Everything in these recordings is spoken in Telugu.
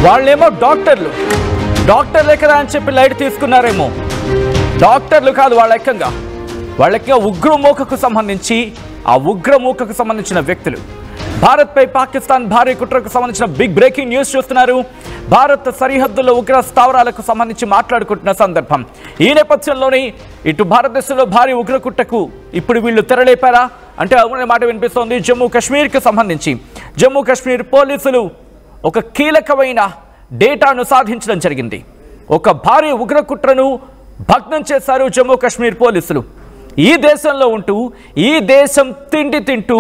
వాళ్ళేమో డాక్టర్లే కదా అని చెప్పి లైట్ తీసుకున్నారేమో. డాక్టర్లు కాదు వాళ్ళ ఉగ్రమూకకు సంబంధించి ఆ ఉగ్రమూకకు సంబంధించిన వ్యక్తులు. భారత్పై పాకిస్తాన్ భారీ కుట్రకు సంబంధించిన బిగ్ బ్రేకింగ్ న్యూస్ చూస్తున్నారు. భారత్ సరిహద్దుల్లో ఉగ్ర స్థావరాలకు సంబంధించి మాట్లాడుకుంటున్న సందర్భం. ఈ నేపథ్యంలోనే ఇటు భారతదేశంలో భారీ ఉగ్ర కుట్రకు ఇప్పుడు వీళ్ళు తెరలేపారా అంటే అవునే మాట వినిపిస్తోంది. జమ్మూ కాశ్మీర్కి సంబంధించి జమ్మూ కాశ్మీర్ పోలీసులు ఒక కీలకమైన డేటాను సాధించడం జరిగింది. ఒక భారీ ఉగ్ర కుట్రను భగ్నం చేశారు జమ్మూ కాశ్మీర్ పోలీసులు. ఈ దేశంలో ఉంటూ ఈ దేశం తిండి తింటూ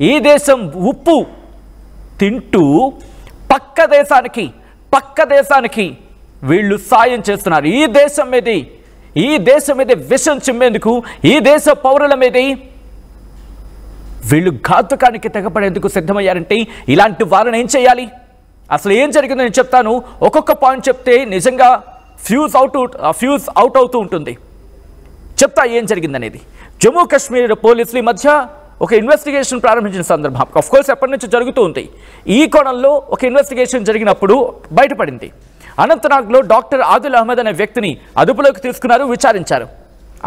ఈ దేశం ఉప్పు తింటూ పక్క దేశానికి వీళ్ళు సాయం చేస్తున్నారు. ఈ దేశం మీద విషం చిమ్మేందుకు ఈ దేశ పౌరుల మీద వీళ్ళు ఘాతుకానికి తెగపడేందుకు సిద్ధమయ్యారంటే ఇలాంటి వారిని ఏం చేయాలి? అసలు ఏం జరిగిందో నేను చెప్తాను. ఒక్కొక్క పాయింట్ చెప్తే నిజంగా ఫ్యూజ్ అవుట్ అవుతూ ఉంటుంది. చెప్తా ఏం జరిగిందనేది. జమ్మూ కాశ్మీర్ పోలీసులు ఈ మధ్య ఒక ఇన్వెస్టిగేషన్ ప్రారంభించిన సందర్భం ఆఫ్కోర్స్ ఎప్పటి నుంచి జరుగుతూ ఉంది. ఈ కోణంలో ఒక ఇన్వెస్టిగేషన్ జరిగినప్పుడు బయటపడింది. అనంతనాగ్లో డాక్టర్ ఆదిల్ అహ్మద్ అనే వ్యక్తిని అదుపులోకి తీసుకున్నారు, విచారించారు.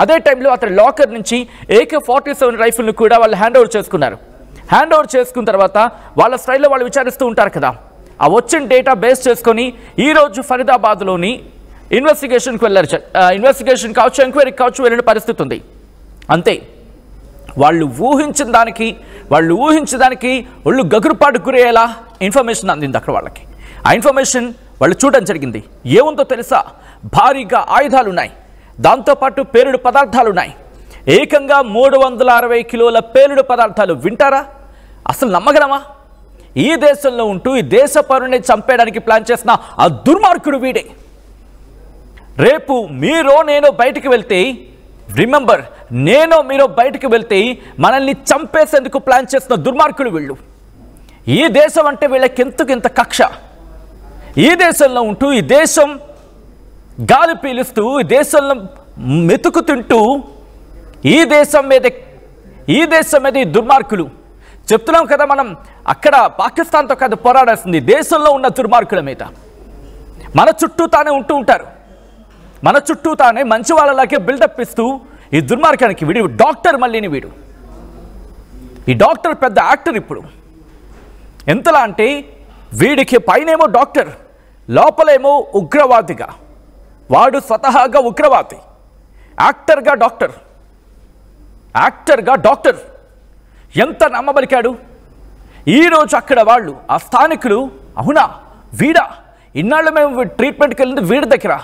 అదే టైంలో అతని లాకర్ నుంచి AK-47 రైఫిల్ను కూడా వాళ్ళు హ్యాండ్ ఓవర్ చేసుకున్నారు. హ్యాండ్ ఓవర్ చేసుకున్న తర్వాత వాళ్ళ స్టైల్లో వాళ్ళు విచారిస్తూ ఉంటారు కదా, ఆ వచ్చిన డేటా బేస్ చేసుకొని ఈరోజు ఫరీదాబాద్లోని ఇన్వెస్టిగేషన్కి వెళ్ళారు. ఇన్వెస్టిగేషన్ కావచ్చు, ఎంక్వైరీకి కావచ్చు వెళ్ళిన పరిస్థితి ఉంది. అంతే, వాళ్ళు ఊహించిన దానికి ఒళ్ళు గగురుపాటు గురయ్యేలా ఇన్ఫర్మేషన్ అందింది అక్కడ వాళ్ళకి. ఆ ఇన్ఫర్మేషన్ వాళ్ళు చూడడం జరిగింది. ఏముందో తెలుసా? భారీగా ఆయుధాలున్నాయి, దాంతోపాటు పేలుడు పదార్థాలున్నాయి. ఏకంగా 360 కిలోల పేలుడు పదార్థాలు. వింటారా? అసలు నమ్మగలమా? ఈ దేశంలో ఉంటూ ఈ దేశ పౌరుని చంపేయడానికి ప్లాన్ చేసిన ఆ దుర్మార్గుడు వీడే. రేపు నేను బయటికి వెళ్తే, రిమెంబర్, మీరు బయటికి వెళ్తే మనల్ని చంపేసేందుకు ప్లాన్ చేసిన దుర్మార్గులు వీళ్ళు. ఈ దేశం అంటే వీళ్ళకి ఎంతకింత కక్ష. ఈ దేశంలో ఉంటూ ఈ దేశం గాలి పీలుస్తూ ఈ దేశంలో మెతుకు తింటూ ఈ దేశం మీద ఈ దుర్మార్గులు. చెప్తున్నాం కదా మనం, అక్కడ పాకిస్తాన్తో కాదు పోరాడాల్సింది, దేశంలో ఉన్న దుర్మార్గుల మీద. మన చుట్టూ తానే ఉంటూ ఉంటారు, మన చుట్టూ తానే మంచి వాళ్ళలాగే బిల్డప్ ఇస్తూ ఈ దుర్మార్గానికి వీడు డాక్టర్. మళ్ళీని వీడు ఈ డాక్టర్ పెద్ద యాక్టర్. ఇప్పుడు ఎంతలా అంటే వీడికి పైనేమో డాక్టర్, లోపలేమో ఉగ్రవాదిగా. వాడు స్వతహాగా ఉగ్రవాది, యాక్టర్గా డాక్టర్. ఎంత నమ్మబలికాడు. ఈరోజు అక్కడ వాళ్ళు, ఆ స్థానికులు, అవునా వీడా, ఇన్నాళ్ళు మేము ట్రీట్మెంట్కి వెళ్ళింది వీడి దగ్గర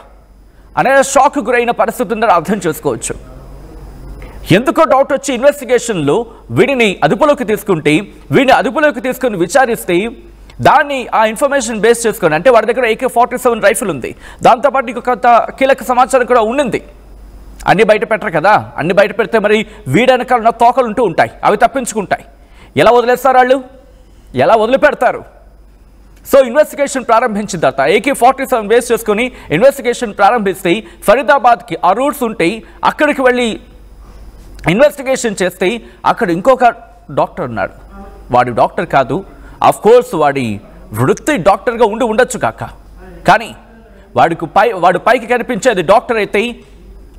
అనే షాక్ గురైన పరిస్థితి ఉందని అర్థం చేసుకోవచ్చు. ఎందుకో డౌట్ వచ్చి ఇన్వెస్టిగేషన్లో వీడిని అదుపులోకి తీసుకుని విచారిస్తే ఆ ఇన్ఫర్మేషన్ బేస్ చేసుకొని, అంటే వాడి దగ్గర AK-47 రైఫిల్ ఉంది, దాంతోపాటు ఇంకొక కీలక సమాచారం కూడా ఉండింది. అన్ని బయట పెట్టరు కదా, అన్ని బయట పెడితే మరి వీడనకాల ఉన్న తోకలు ఉంటూ ఉంటాయి, అవి తప్పించుకుంటాయి. ఎలా వదిలేస్తారు వాళ్ళు? ఎలా వదిలిపెడతారు? సో ఇన్వెస్టిగేషన్ ప్రారంభించిన తర్వాత AK-47 బేస్ చేసుకొని ఇన్వెస్టిగేషన్ ప్రారంభిస్తే ఫరీదాబాద్కి ఆ రూట్స్ ఉంటాయి. అక్కడికి వెళ్ళి ఇన్వెస్టిగేషన్ చేస్తే అక్కడ ఇంకొక డాక్టర్ ఉన్నాడు. వాడు డాక్టర్ కాదు, ఆఫ్కోర్స్ వాడి వృత్తి డాక్టర్గా ఉండొచ్చు కాక, కానీ వాడు పైకి కనిపించేది డాక్టర్ అయితే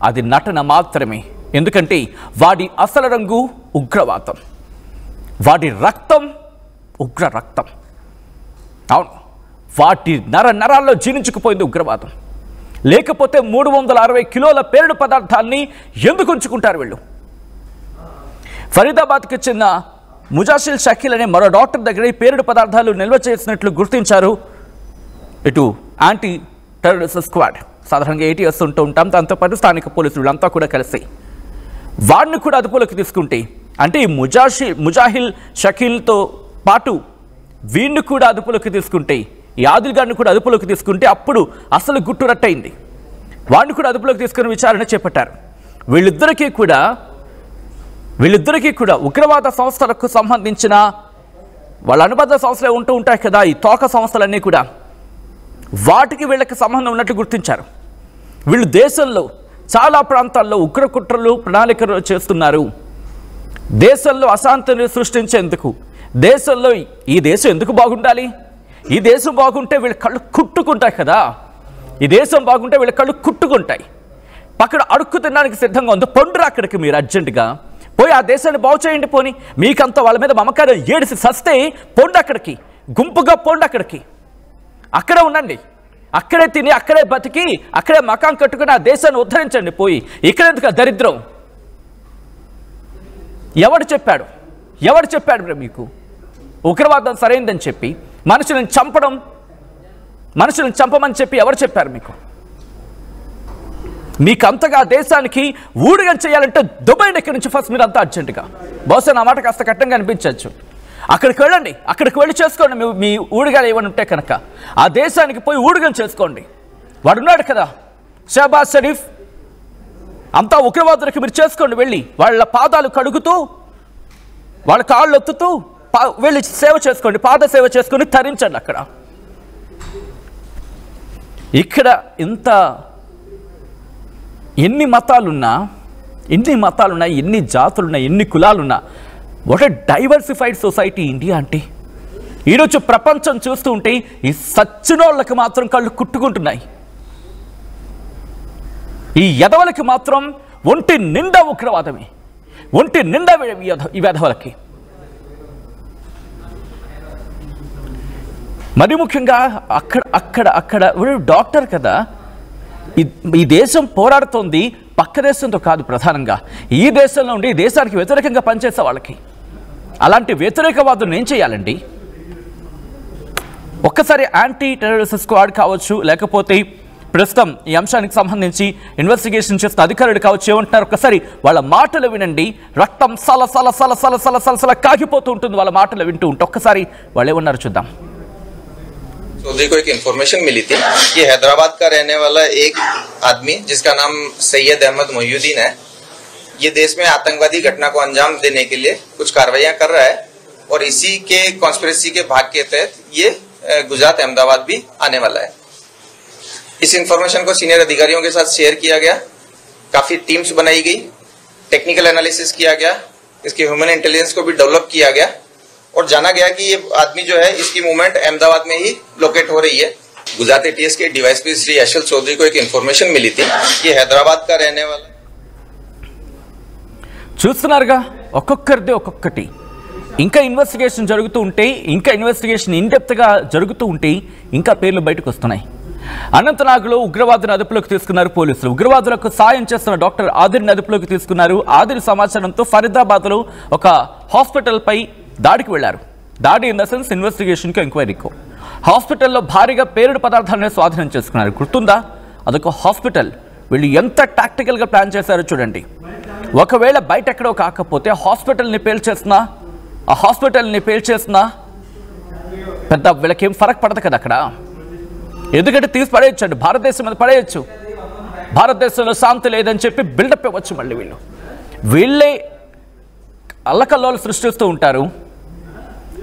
అది నటన మాత్రమే. ఎందుకంటే వాడి అసలు రంగు ఉగ్రవాదం, వాడి రక్తం ఉగ్ర రక్తం. అవును, వాటి నరాల్లో జీర్ణించుకుపోయింది ఉగ్రవాదం. లేకపోతే 360 కిలోల పేలుడు పదార్థాన్ని ఎందుకు ఉంచుకుంటారు వీళ్ళు? ఫరీదాబాద్కి చెందిన ముజాషిల్ షకీల్ అనే మరో డాక్టర్ దగ్గర ఈ పేలుడు పదార్థాలు నిల్వ చేసినట్లు గుర్తించారు ఇటు యాంటీ టెర్రరిస్ట్ స్క్వాడ్. సాధారణంగా ATS ఉంటూ ఉంటాం, దాంతోపాటు స్థానిక పోలీసులు అంతా కూడా కలిసి వాడిని కూడా అదుపులోకి తీసుకుంటే, అంటే ఈ ముజాహిల్ షకీల్తో పాటు వీడిని కూడా అదుపులోకి తీసుకుంటే, ఈ ఆదిల్ గారిని కూడా అదుపులోకి తీసుకుంటే అప్పుడు అసలు గుట్టు రట్టయింది. వాడిని కూడా అదుపులోకి తీసుకుని విచారణ చేపట్టారు. వీళ్ళిద్దరికీ కూడా ఉగ్రవాద సంస్థలకు సంబంధించిన వాళ్ళ అనుబంధ సంస్థలే ఉంటూ ఉంటాయి కదా, ఈ తోక సంస్థలన్నీ కూడా, వాటికి వీళ్ళకి సంబంధం ఉన్నట్లు గుర్తించారు. వీళ్ళు దేశంలో చాలా ప్రాంతాల్లో ఉగ్ర కుట్రలు ప్రణాళికలు చేస్తున్నారు. దేశంలో అశాంతిని సృష్టించేందుకు, దేశంలో ఈ దేశం ఎందుకు బాగుండాలి, ఈ దేశం బాగుంటే వీళ్ళ కళ్ళు కుట్టుకుంటాయి కదా, ఈ దేశం బాగుంటే వీళ్ళ కళ్ళు కుట్టుకుంటాయి. పక్కన అడుక్కు తినడానికి సిద్ధంగా ఉంది, పొండ్రు అక్కడికి మీరు అర్జెంటుగా పోయి ఆ దేశాన్ని బాగు చేయండి. పోని మీకంత వాళ్ళ మీద మమకారం ఏడిసి సస్తే పొండు అక్కడికి, గుంపుగా పొండు అక్కడికి, అక్కడే ఉండండి, అక్కడే తిని అక్కడే బతికి అక్కడే మకాం కట్టుకుని ఆ దేశాన్ని ఉద్ధరించండి. పోయి ఇక్కడెందుకు దరిద్రం? ఎవడు చెప్పాడు మీకు ఉగ్రవాదం సరైందని చెప్పి? మనుషులను చంపమని చెప్పి ఎవరు చెప్పారు మీకు? మీకు అంతగా దేశానికి ఊడిగం చేయాలంటే దుబాయ్ దగ్గర నుంచి ఫస్ట్ మీరు అంతా అర్జెంటుగా, బహుశా నా మాట కాస్త కట్టంగా అనిపించవచ్చు, అక్కడికి వెళ్ళండి, అక్కడికి వెళ్ళి చేసుకోండి. మీ ఊడిగాలు ఏమైనా ఉంటే కనుక ఆ దేశానికి పోయి ఊడిగం చేసుకోండి. వాడున్నాడు కదా షహబాజ్ షరీఫ్, అంతా ఉగ్రవాదులకి మీరు చేసుకోండి. వెళ్ళి వాళ్ళ పాదాలు కడుగుతూ వాళ్ళ కాళ్ళు ఒత్తుతూ వెళ్ళి సేవ చేసుకోండి, పాద సేవ చేసుకొని తరించండి. అక్కడ ఇక్కడ ఇంత ఎన్ని మతాలున్నా, ఎన్ని జాతులున్నా, ఎన్ని కులాలున్నా, what a diversified society India అంటే. ఈరోజు ప్రపంచం చూస్తూ ఉంటే ఈ సచ్చినోళ్ళకి మాత్రం కళ్ళు కుట్టుకుంటున్నాయి, ఈ ఎదవలకి మాత్రం ఒంటి నిండా ఉగ్రవాదమే, ఒంటి నిండా ఈ వెధవలకి. మరి ముఖ్యంగా అక్కడ డాక్టర్ కదా, ఈ దేశం పోరాడుతోంది పక్క దేశంతో కాదు, ప్రధానంగా ఈ దేశంలో ఉండి ఈ దేశానికి వ్యతిరేకంగా పనిచేసే వాళ్ళకి. అలాంటి వ్యతిరేకవాదులను ఏం చేయాలండి? ఒక్కసారి యాంటీ టెర్రరిస్ట్ స్క్వాడ్ కావచ్చు, లేకపోతే ప్రస్తుతం ఈ అంశానికి సంబంధించి ఇన్వెస్టిగేషన్ చేస్తున్న అధికారులు కావచ్చు, ఏమంటున్నారు ఒక్కసారి వాళ్ళ మాటలు వినండి. రక్తం సల సల సల సల సల సల సల కాగిపోతూ ఉంటుంది వాళ్ళ మాటలు వింటూ ఉంటే. ఒక్కసారి వాళ్ళు ఏమన్నారు చూద్దాం. चौधरी को एक इन्फॉर्मेशन मिली थी कि हैदराबाद का रहने वाला एक आदमी जिसका नाम सैयद अहमद मोहिउद्दीन है, ये देश में आतंकवादी घटना को अंजाम देने के लिए कुछ कार्रवाइयां कर रहा है और इसी के कॉन्स्पिरेसी के भाग के तहत ये गुजरात अहमदाबाद भी आने वाला है। इस इन्फॉर्मेशन को सीनियर अधिकारियों के साथ शेयर किया गया, काफी टीम्स बनाई गई, टेक्निकल एनालिसिस किया गया, इसके ह्यूमन इंटेलिजेंस को भी डेवलप किया गया और जाना गया कि ये आदमी जो है इसकी मूवमेंट अहमदाबाद में ही लोकेट हो रही है। गुजरात एटीएस के डीवाईएसपी श्री यशल चौधरी को एक इन्फॉर्मेशन मिली थी कि हैदराबाद का रहने वाला। చూస్తున్నారుగా ఒక్కొక్కరిది ఒక్కొక్కటి. ఇంకా ఇన్వెస్టిగేషన్ జరుగుతూ ఉంటే, ఇంకా ఇన్వెస్టిగేషన్ ఇన్డెప్త్గా జరుగుతూ ఉంటే ఇంకా పేర్లు బయటకు వస్తున్నాయి. అనంతనాగ్లో ఉగ్రవాదులను అదుపులోకి తీసుకున్నారు పోలీసులు. ఉగ్రవాదులకు సాయం చేస్తున్న డాక్టర్ ఆదిర్ని అదుపులోకి తీసుకున్నారు. ఆదిర్ సమాచారంతో ఫరీదాబాద్లో ఒక హాస్పిటల్పై దాడికి వెళ్లారు. దాడి ఇన్ ద సెన్స్ ఇన్వెస్టిగేషన్కి, ఎంక్వైరీకు. హాస్పిటల్లో భారీగా పేలుడు పదార్థాలను స్వాధీనం చేసుకున్నారు. గుర్తుందా? అదొక హాస్పిటల్. వీళ్ళు ఎంత టాక్టికల్గా ప్లాన్ చేశారో చూడండి. ఒకవేళ బయట ఎక్కడో కాకపోతే హాస్పిటల్ని పేల్చేసినా పెద్ద వీళ్ళకేం ఫరక్ పడదు కదా అక్కడ. ఎందుకంటే తీసి పడేయచ్చు అండి, భారతదేశం మీద పడేయచ్చు. భారతదేశంలో శాంతి లేదని చెప్పి బిల్డప్ ఇవ్వచ్చు. మళ్ళీ వీళ్ళే అల్లకల్లోలు సృష్టిస్తూ ఉంటారు,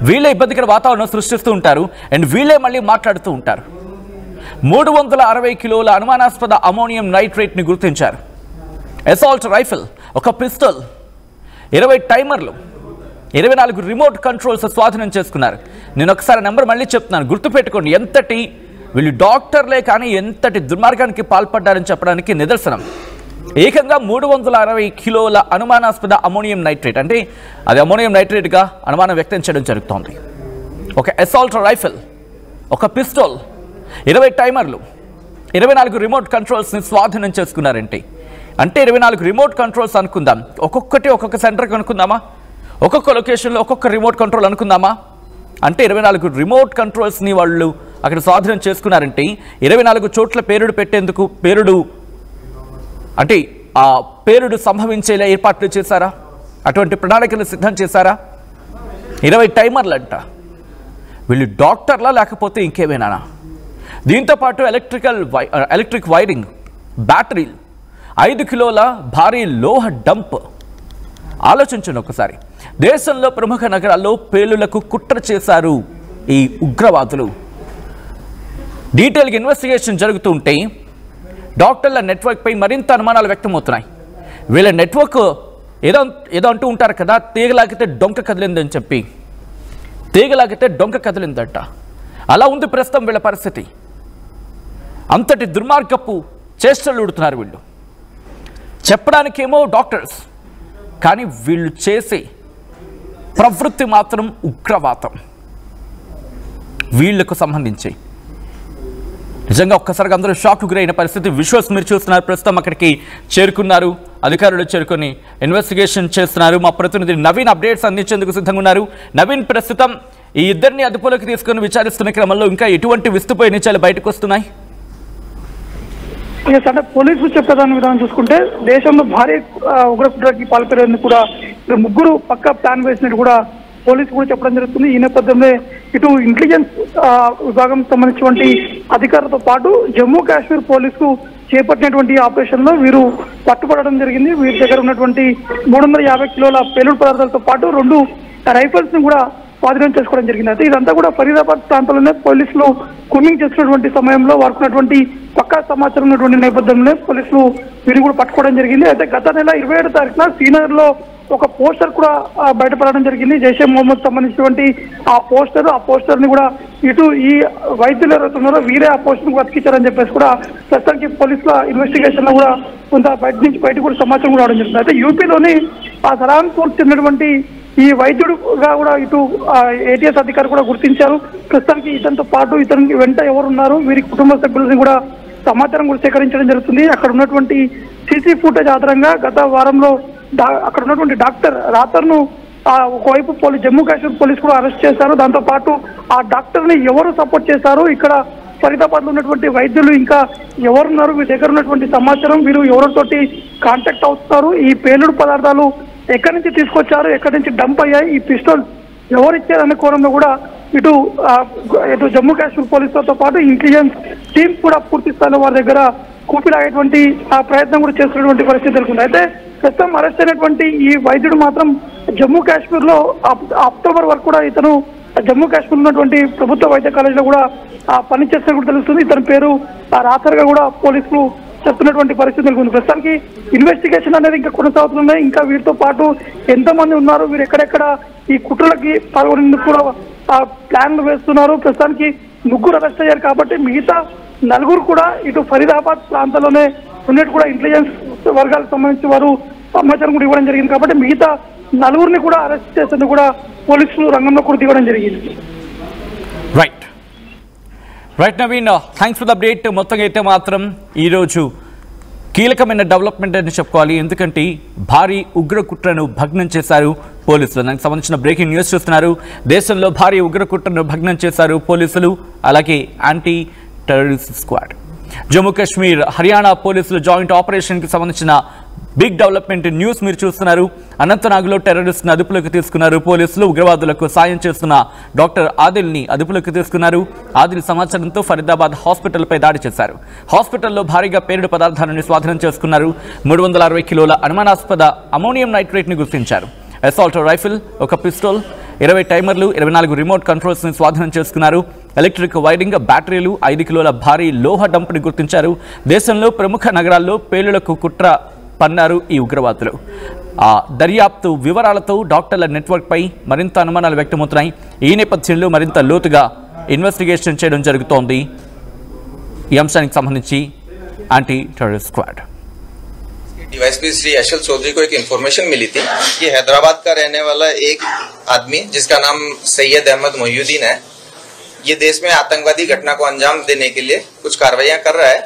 వీళ్ళే ఇబ్బందికర వాతావరణం సృష్టిస్తూ ఉంటారు, అండ్ వీళ్ళే మళ్ళీ మాట్లాడుతూ ఉంటారు. 360 కిలోల అనుమానాస్పద అమోనియం నైట్రేట్ని గుర్తించారు. అసాల్ట్ రైఫిల్, ఒక పిస్టల్, 20 టైమర్లు, 24 రిమోట్ కంట్రోల్స్ స్వాధీనం చేసుకున్నారు. నేను ఒకసారి నెంబర్ మళ్ళీ చెప్తున్నాను, గుర్తుపెట్టుకోండి. ఎంతటి వీళ్ళు డాక్టర్లే కానీ ఎంతటి దుర్మార్గానికి పాల్పడ్డారని చెప్పడానికి నిదర్శనం. ఏకంగా 360 కిలోల అనుమానాస్పద అమోనియం నైట్రేట్, అంటే అది అమోనియం నైట్రేట్గా అనుమానం వ్యక్తం చేయడం జరుగుతోంది. ఒక అసాల్ట్ రైఫిల్, ఒక పిస్టల్, 20 టైమర్లు, 24 రిమోట్ కంట్రోల్స్ని స్వాధీనం చేసుకున్నారంటే. అంటే 24 రిమోట్ కంట్రోల్స్ అనుకుందాం, ఒక్కొక్క సెంటర్కి అనుకుందామా, ఒక్కొక్క లొకేషన్లో ఒక్కొక్క రిమోట్ కంట్రోల్ అనుకుందామా. అంటే 24 రిమోట్ కంట్రోల్స్ని వాళ్ళు అక్కడ స్వాధీనం చేసుకున్నారంటే 24 చోట్ల పేలుడు పెట్టేందుకు, అంటే ఆ పేలుడు సంభవించేలా ఏర్పాట్లు చేశారా? అటువంటి ప్రణాళికలు సిద్ధం చేశారా? 20 టైమర్లు అంట. వీళ్ళు డాక్టర్లా లేకపోతే ఇంకేమైనా? దీంతోపాటు ఎలక్ట్రిక్ వైరింగ్, బ్యాటరీలు, 5 కిలోల భారీ లోహ డంప్. ఆలోచించండి ఒకసారి. దేశంలో ప్రముఖ నగరాల్లో పేలులకు కుట్ర చేశారు ఈ ఉగ్రవాదులు. డీటెయిల్గా ఇన్వెస్టిగేషన్ జరుగుతూ ఉంటే డాక్టర్ల నెట్వర్క్పై మరింత అనుమానాలు వ్యక్తమవుతున్నాయి. వీళ్ళ నెట్వర్క్ ఏదో అంటూ ఉంటారు కదా, తీగలాగితే డొంక కదిలిందని చెప్పి. తీగలాగితే డొంక కదిలిందట. అలా ఉంది ప్రస్తుతం వీళ్ళ పరిస్థితి. అంతటి దుర్మార్గపు చేష్టలు ఉడుతున్నారు వీళ్ళు. చెప్పడానికేమో డాక్టర్స్, కానీ వీళ్ళు చేసే ప్రవృత్తి మాత్రం ఉగ్రవాదం. వీళ్లకు సంబంధించి నిజంగా ఒక్కసారిగా అందరూ షాక్ గురైన పరిస్థితి. విజువల్స్ మీరు చూస్తున్నారు. ప్రస్తుతం అక్కడికి చేరుకున్నారు అధికారులు, చేరుకొని ఇన్వెస్టిగేషన్ చేస్తున్నారు. మా ప్రతినిధి నవీన్ అప్డేట్స్ అందించేందుకు సిద్ధంగా ఉన్నారు. నవీన్, ప్రస్తుతం ఈ ఇద్దరిని అదుపులోకి తీసుకొని విచారిస్తున్న క్రమంలో ఇంకా ఎటువంటి విస్తుపోయి నిజాలు బయటకు వస్తున్నాయి? అంటే పోలీసులు చెప్పేదాని విధానం చూసుకుంటే దేశంలో భారీ ఉగ్రకుట్రకి పాల్పడేందుకు కూడా ముగ్గురు పక్క ప్లాన్ వేసినట్టు కూడా పోలీసు కూడా చెప్పడం జరుగుతుంది. ఈ నేపథ్యంలో ఇటు ఇంటెలిజెన్స్ విభాగం సంబంధించినటువంటి అధికారులతో పాటు జమ్మూ కాశ్మీర్ పోలీసు చేపట్టినటువంటి ఆపరేషన్ లో వీరు పట్టుబడడం జరిగింది. వీరి దగ్గర ఉన్నటువంటి 350 కిలోల పేలుడు పదార్థాలతో పాటు 2 రైఫల్స్ ను కూడా స్వాధీనం చేసుకోవడం జరిగింది. అయితే ఇదంతా కూడా ఫరీదాబాద్ ప్రాంతంలోనే పోలీసులు కూమింగ్ చేస్తున్నటువంటి సమయంలో వాడుకున్నటువంటి పక్కా సమాచారం ఉన్నటువంటి నేపథ్యంలో పోలీసులు వీరిని కూడా పట్టుకోవడం జరిగింది. అయితే గత నెల 27వ తారీఖున శ్రీనగర్ లో ఒక పోస్టర్ కూడా బయటపడడం జరిగింది. జైషే మొహమ్మద్ సంబంధించినటువంటి ఆ పోస్టర్ ని కూడా ఇటు ఈ వైద్యులు ఎవరుతున్నారో వీరే ఆ పోస్టర్ ను అతికించారని చెప్పేసి కూడా ప్రస్తుతానికి పోలీసుల ఇన్వెస్టిగేషన్ లో కూడా కొంత బయట కూడా సమాచారం కూడా రావడం జరిగింది. అయితే యూపీలోని ఆ సలాంపూర్ చెందినటువంటి ఈ వైద్యుడుగా కూడా ఇటు ఏటీఎస్ అధికారి కూడా గుర్తించారు. ప్రస్తుతానికి ఇతనితో పాటు ఇతని వెంట ఎవరున్నారు, వీరి కుటుంబ సభ్యులని కూడా సమాచారం కూడా సేకరించడం జరుగుతుంది. అక్కడ ఉన్నటువంటి సీసీ ఫుటేజ్ ఆధారంగా గత వారంలో అక్కడ ఉన్నటువంటి డాక్టర్ రాతర్ను ఒకవైపు జమ్మూ కాశ్మీర్ పోలీసు కూడా అరెస్ట్ చేశారు. దాంతో పాటు ఆ డాక్టర్ ని ఎవరు సపోర్ట్ చేశారు, ఇక్కడ ఫరీదాబాద్ లో ఉన్నటువంటి వైద్యులు ఇంకా ఎవరున్నారు, వీరి దగ్గర ఉన్నటువంటి సమాచారం, వీరు ఎవరితోటి కాంటాక్ట్ అవుతున్నారు, ఈ పేలుడు పదార్థాలు ఎక్కడి నుంచి తీసుకొచ్చారు, ఎక్కడి నుంచి డంప్ అయ్యాయి, ఈ పిస్టల్ ఎవరిచ్చారనే కోణంలో కూడా ఇటు జమ్మూ కాశ్మీర్ పోలీసులతో పాటు ఇంటెలిజెన్స్ టీమ్స్ కూడా పూర్తి స్థాయిలో వారి దగ్గర కూపిలాగేటువంటి ప్రయత్నం కూడా చేస్తున్నటువంటి పరిస్థితి తెలుస్తుంది. అయితే ప్రస్తుతం అరెస్ట్ అయినటువంటి ఈ వైద్యుడు మాత్రం జమ్మూ కాశ్మీర్ లో అక్టోబర్ వరకు కూడా ఇతను జమ్మూ కాశ్మీర్ ఉన్నటువంటి ప్రభుత్వ వైద్య కాలేజీలో కూడా పనిచేస్తున్నట్టు కూడా తెలుస్తుంది. ఇతని పేరు రాథర్గా కూడా పోలీసులు చెప్తున్నటువంటి పరిస్థితి నెలకొంది. ప్రస్తుతానికి ఇన్వెస్టిగేషన్ అనేది ఇంకా కొనసాగుతున్నాయి. ఇంకా వీరితో పాటు ఎంతమంది ఉన్నారు, వీరు ఎక్కడెక్కడ ఈ కుట్రలకి పాల్గొనేందుకు కూడా ప్లాన్లు వేస్తున్నారు. ప్రస్తుతానికి 3 అరెస్ట్ అయ్యారు కాబట్టి మిగతా 4 కూడా ఇటు ఫరీదాబాద్ ప్రాంతంలోనే ఉన్నట్టు కూడా ఇంటెలిజెన్స్ వర్గాలకు సంబంధించి వారు సమాచారం కూడా ఇవ్వడం జరిగింది. కాబట్టి మిగతా 4 కూడా అరెస్ట్ చేసేందుకు కూడా పోలీసులు రంగంలో కూడా దిగడం జరిగింది. Right Naveen, thanks for the update. మొత్తంగా అయితే మాత్రం ఈరోజు కీలకమైన డెవలప్మెంట్ అని చెప్పుకోవాలి. ఎందుకంటే భారీ ఉగ్ర కుట్రను భగ్నం చేశారు పోలీసులు. దానికి సంబంధించిన బ్రేకింగ్ న్యూస్ చూస్తున్నారు. దేశంలో భారీ ఉగ్ర కుట్రను భగ్నం చేశారు పోలీసులు, అలాగే anti terrorist squad. Jammu Kashmir Haryana పోలీసులు జాయింట్ ఆపరేషన్కి సంబంధించిన బిగ్ డెవలప్మెంట్ న్యూస్ మీరు చూస్తున్నారు. అనంతనాగ్లో టెర్రరిస్ట్ని అదుపులోకి తీసుకున్నారు పోలీసులు. ఉగ్రవాదులకు సాయం చేస్తున్న డాక్టర్ ఆదిల్ని అదుపులోకి తీసుకున్నారు. ఆదిల్ సమాచారంతో ఫరీదాబాద్ హాస్పిటల్పై దాడి చేశారు. హాస్పిటల్లో భారీగా పేలుడు పదార్థాలను స్వాధీనం చేసుకున్నారు. 360 కిలోల అనుమానాస్పద అమోనియం నైట్రేట్ని గుర్తించారు. అసాల్ట్ రైఫిల్, ఒక పిస్టల్, 20 టైమర్లు, 24 రిమోట్ కంట్రోల్స్ని స్వాధీనం చేసుకున్నారు. ఎలక్ట్రిక్ వైరింగ్, బ్యాటరీలు, 5 కిలోల భారీ లోహ డంప్ని గుర్తించారు. దేశంలో ప్రముఖ నగరాల్లో పేలులకు కుట్ర పన్నారు ఈ ఉగ్రవాదులు. దర్యాప్తు వివరాలతో డాక్టర్ల నెట్వర్క్పై మరింత అనుమానాలు వ్యక్తమవుతున్నాయి. ఈ నేపథ్యంలో మరింత లోతుగా ఇన్వెస్టిగేషన్ చేయడం జరుగుతోంది ఈ అంశానికి సంబంధించి anti terrorist squad. DYSP Shri Ashal Chaudhary को एक इन्फॉर्मेशन मिली थी कि हैदराबाद का रहने वाला एक आदमी जिसका नाम सैयद अहमद मोहिउद्दीन है, ये देश में आतंकवादी घटना को अंजाम देने के लिए कुछ कार्रवाइयां कर रहा है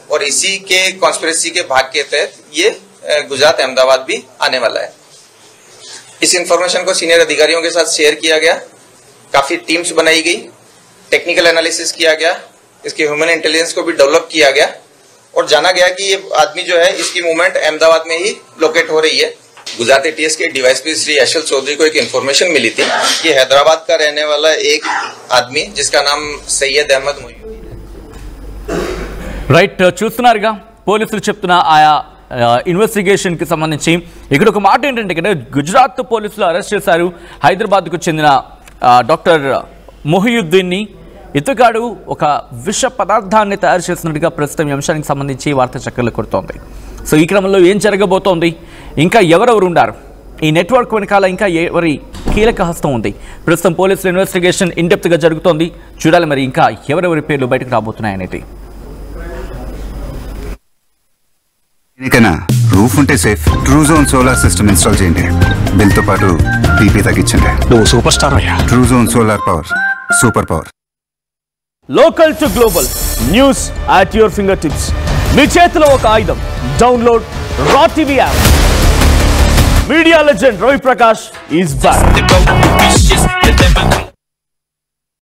और इसी के कॉन्स्पिरेसी के भाग के तहत ये गुजरात अहमदाबाद भी आने वाला है। इस इन्फॉर्मेशन को सीनियर अधिकारियों के साथ शेयर किया गया, काफी टीम्स बनाई गई, टेक्निकल एनालिसिस किया गया, इसके ह्यूमन इंटेलिजेंस को भी डेवलप किया गया और जाना गया कि ये आदमी जो है इसकी मूवमेंट अहमदाबाद में ही लोकेट हो रही है। गुजरात एटीएस के डीवाईएसपी श्री अशल चौधरी को एक इन्फॉर्मेशन मिली थी कि हैदराबाद का रहने वाला एक आदमी जिसका नाम सैयद अहमद मोहिउद्दीन है। రైట్, చూస్తున్నారుగా పోలీసులు చెప్తున్న ఆయా ఇన్వెస్టిగేషన్ కి సంబంధించి. ఇక్కడ ఒక మాట ఏంటంటే ఇక్కడ గుజరాత్ పోలీసులు అరెస్ట్ చేశారు హైదరాబాద్కు చెందిన డాక్టర్ మొహియుద్దీన్ని. ఇతగాడు ఒక విష పదార్థాన్ని తయారు చేసినట్టుగా ప్రస్తుతం ఈ అంశానికి సంబంధించి వార్త చక్కర్లు కొడుతోంది. సో ఈ క్రమంలో ఏం జరగబోతోంది, ఇంకా ఎవరెవరు ఉన్నారు, ఈ నెట్వర్క్ వెనకాల ఇంకా ఎవరి కీలక హస్తం ఉంది. ప్రస్తుతం పోలీసుల ఇన్వెస్టిగేషన్ ఇన్డెప్త్ గా జరుగుతోంది. చూడాలి మరి ఇంకా ఎవరెవరి పేర్లు బయటకు రాబోతున్నాయనేది. ఎనికైనా రూఫ్ ఉంటే safe. Truzon solar system install చేయండి. బిల్ తో పాటు పీపీ తగ్గించండి. నువ్వు సూపర్ స్టార్ అయ్యా. Truzon solar power, super power. Local to global news at your finger tips. మీ చేతిలో ఒక ఆయుధం. Download Raw TV app. Media legend Ravi Prakash is back.